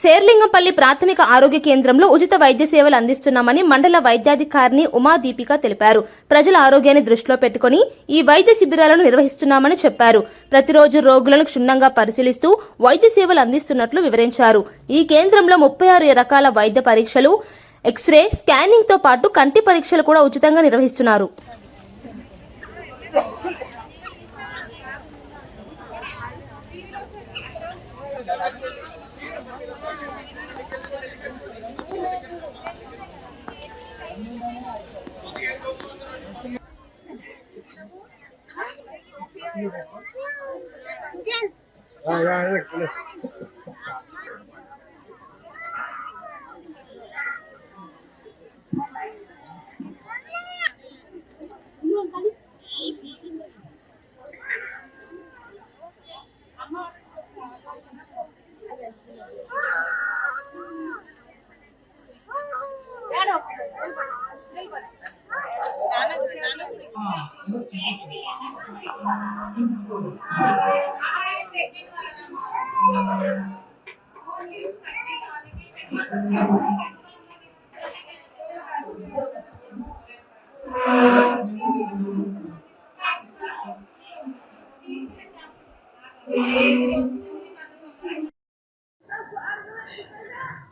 శేర్లింగంపల్లి ప్రాథమిక ఆరోగ్య కేంద్రంలో ఉచిత వైద్య సేవలు అందిస్తున్నామని మండల వైద్యాధికారిని ఉమాదీపిక తెలిపారు. ప్రజల ఆరోగ్యాన్ని దృష్టిలో పెట్టుకుని ఈ వైద్య శిబిరాలను నిర్వహిస్తున్నామని చెప్పారు. ప్రతిరోజు రోగులను క్షుణ్ణంగా పరిశీలిస్తూ వైద్య సేవలు అందిస్తున్నట్లు వివరించారు. ఈ కేంద్రంలో 36 రకాల వైద్య పరీక్షలు, ఎక్స్రే, స్కానింగ్ తో పాటు కంటి పరీక్షలు కూడా ఉచితంగా నిర్వహిస్తున్నారు.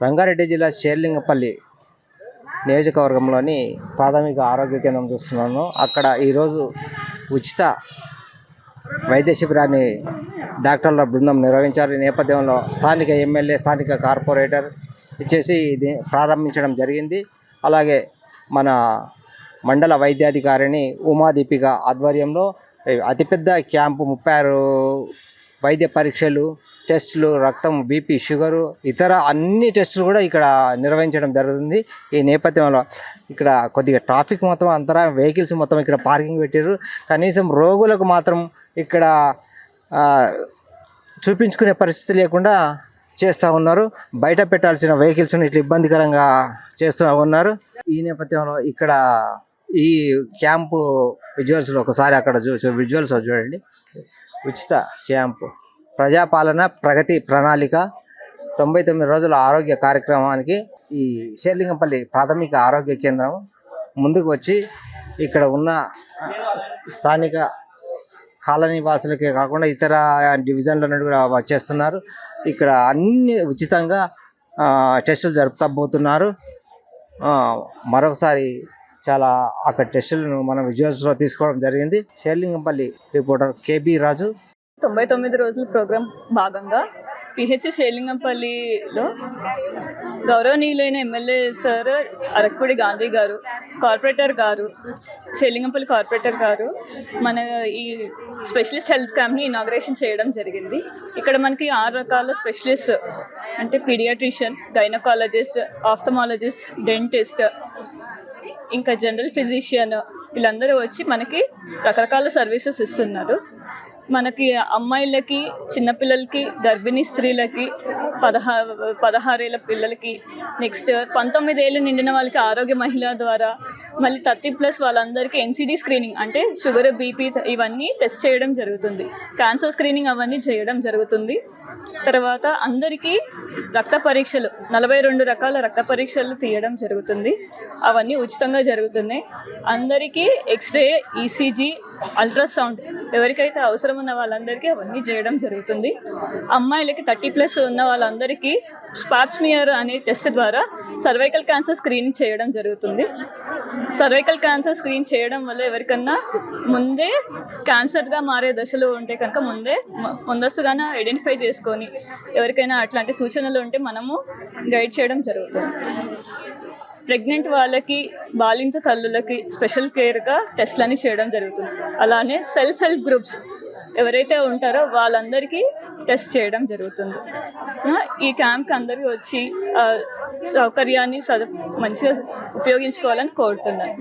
రంగారెడ్డి జిల్లా శేర్లింగంపల్లి నియోజకవర్గంలోని ప్రాథమిక ఆరోగ్య కేంద్రం చూస్తున్నాను. అక్కడ ఈరోజు ఉచిత వైద్య శిబిరాన్ని డాక్టర్ల బృందం నిర్వహించారు. ఈ నేపథ్యంలో స్థానిక ఎమ్మెల్యే, స్థానిక కార్పొరేటర్ ఇచ్చేసి ఇది ప్రారంభించడం జరిగింది. అలాగే మన మండల వైద్యాధికారిని ఉమాదీపిక ఆధ్వర్యంలో అతిపెద్ద క్యాంపు 36 వైద్య పరీక్షలు, టెస్టులు, రక్తం, బీపీ, షుగరు, ఇతర అన్ని టెస్టులు కూడా ఇక్కడ నిర్వహించడం జరుగుతుంది. ఈ నేపథ్యంలో ఇక్కడ కొద్దిగా ట్రాఫిక్ మొత్తం అంతరా వెహికల్స్ మొత్తం ఇక్కడ పార్కింగ్ పెట్టారు. కనీసం రోగులకు మాత్రం ఇక్కడ చూపించుకునే పరిస్థితి లేకుండా చేస్తూ ఉన్నారు. బయట పెట్టాల్సిన వెహికల్స్ని ఇట్లా ఇబ్బందికరంగా చేస్తూ ఉన్నారు. ఈ నేపథ్యంలో ఇక్కడ ఈ క్యాంపు విజువల్స్లో ఒకసారి అక్కడ విజువల్స్ చూడండి. ఉచిత క్యాంపు, ప్రజాపాలన ప్రగతి ప్రణాళిక 99 రోజుల ఆరోగ్య కార్యక్రమానికి ఈ శేర్లింగంపల్లి ప్రాథమిక ఆరోగ్య కేంద్రం ముందుకు వచ్చి ఇక్కడ ఉన్న స్థానిక కాలనీ వాసులకే కాకుండా ఇతర డివిజన్ల నుండి కూడా వచ్చేస్తున్నారు. ఇక్కడ అన్ని ఉచితంగా టెస్టులు జరుపుతబోతున్నారు. మరొకసారి చాలా అక్కడ టెస్టులను మనం విజువల్స్లో తీసుకోవడం జరిగింది. శేర్లింగంపల్లి రిపోర్టర్ కేబీ రాజు. 99 రోజుల ప్రోగ్రాం భాగంగా పిహెచ్సి శేర్లింగంపల్లిలో గౌరవనీయులైన ఎమ్మెల్యే సార్ అరకపూడి గాంధీ గారు, కార్పొరేటర్ గారు, శేర్లింగంపల్లి కార్పొరేటర్ గారు మన ఈ స్పెషలిస్ట్ హెల్త్ క్యాంప్ని ఇనాగ్రేషన్ చేయడం జరిగింది. ఇక్కడ మనకి 6 రకాల స్పెషలిస్ట్ అంటే పీడియాట్రిషియన్, గైనకాలజిస్ట్, ఆఫ్థమాలజిస్ట్, డెంటిస్ట్, ఇంకా జనరల్ ఫిజిషియన్ వీళ్ళందరూ వచ్చి మనకి రకరకాల సర్వీసెస్ ఇస్తున్నారు. మనకి అమ్మాయిలకి, చిన్నపిల్లలకి, గర్భిణీ స్త్రీలకి, 16 ఏళ్ళ పిల్లలకి, నెక్స్ట్ 19 ఏళ్ళు నిండిన వాళ్ళకి ఆరోగ్య మహిళ ద్వారా, మళ్ళీ 30+ వాళ్ళందరికీ NCD స్క్రీనింగ్ అంటే షుగర్, బీపీ ఇవన్నీ టెస్ట్ చేయడం జరుగుతుంది. క్యాన్సర్ స్క్రీనింగ్ అవన్నీ చేయడం జరుగుతుంది. తర్వాత అందరికీ రక్త పరీక్షలు 42 రకాల రక్త పరీక్షలు తీయడం జరుగుతుంది. అవన్నీ ఉచితంగా జరుగుతున్నాయి. అందరికీ ఎక్స్రే, ECG, అల్ట్రాసౌండ్ ఎవరికైతే అవసరం ఉన్న వాళ్ళందరికీ అవన్నీ చేయడం జరుగుతుంది. అమ్మాయిలకి 30+ ఉన్న వాళ్ళందరికీ స్పాప్స్మియర్ అనే టెస్ట్ ద్వారా సర్వైకల్ క్యాన్సర్ స్క్రీనింగ్ చేయడం జరుగుతుంది. సర్వైకల్ క్యాన్సర్ స్క్రీన్ చేయడం వల్ల ఎవరికన్నా ముందే క్యాన్సర్గా మారే దశలు ఉంటే కనుక ముందస్తుగానే ఐడెంటిఫై చేసుకొని ఎవరికైనా అట్లాంటి సూచనలు ఉంటే మనము గైడ్ చేయడం జరుగుతుంది. ప్రెగ్నెంట్ వాళ్ళకి, బాలింత తల్లులకి స్పెషల్ కేర్గా టెస్ట్లని చేయడం జరుగుతుంది. అలానే సెల్ఫ్ హెల్ప్ గ్రూప్స్ ఎవరైతే ఉంటారో వాళ్ళందరికీ టెస్ట్ చేయడం జరుగుతుంది. ఈ క్యాంప్కి అందరికీ వచ్చి సౌకర్యాన్ని మంచిగా ఉపయోగించుకోవాలని కోరుతున్నాను.